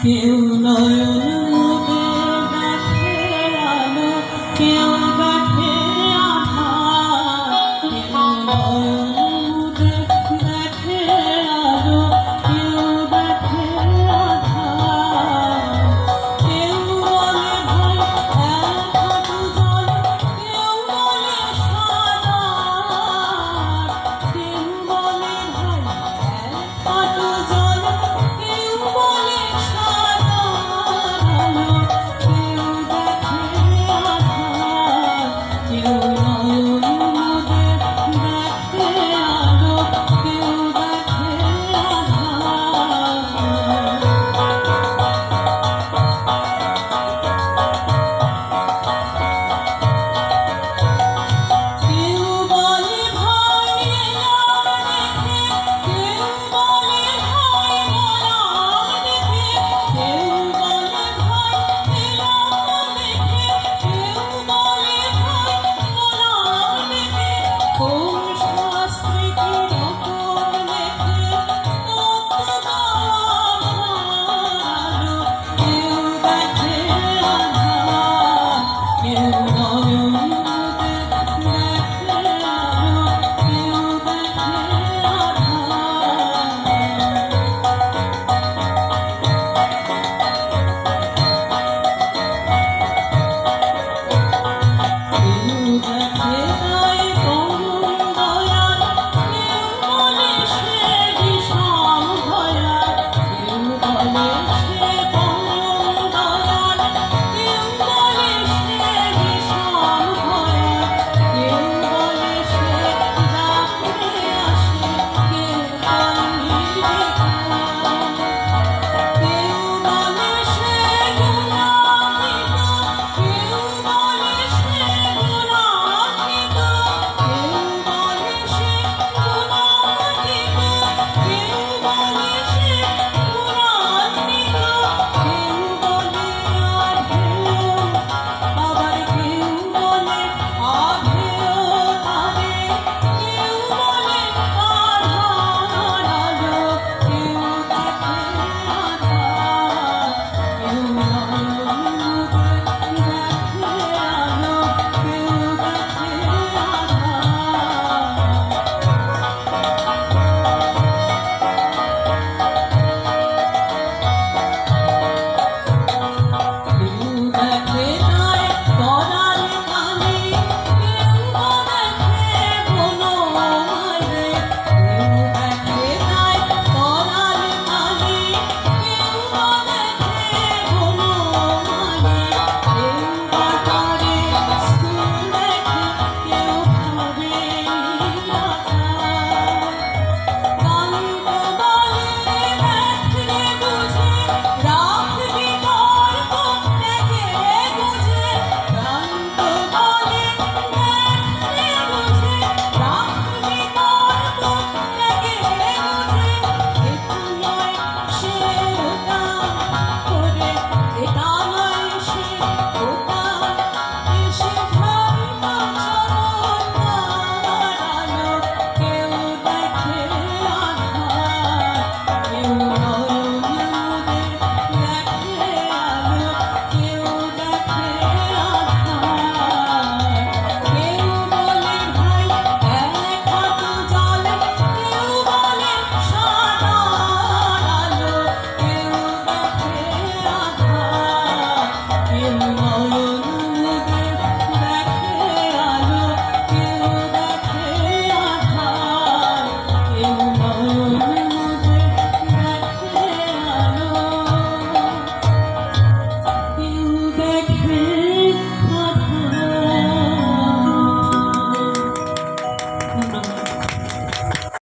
কেউ নয়ন মুদে দেখে আলো, কেউ দেখে আধার। কেউ নয়ন মুদে দেখে আলো, কেউ দেখে আধার। কেউ বলে ভাই এক হাঁটু জল, কেউ বলে সাগর। কেউ বলে ভাই এক হাঁটু জল, কেউ বলে কেউ নয়ন মুদে দেখে আলো, কেউ দেখে কেউ বলে ভাই এলাম দেখে, কেউ বলে ভাই মলাম দেখে। কেউ বলে ভাই এলাম দেখে, কেউ বলে ভাই মলাম দেখে। কোন শাস্ত্রে কি রকম লেখে তত্ত্ব দেওয়া ভালো। কেউ দেখে আধার, কেউ নয়ন মুদে দেখে আলো, কেউ দেখে কেউ দেখে নাই করুণ দয়াল, কেউ বলে সে বিষম ভয়াল। কেউ বলে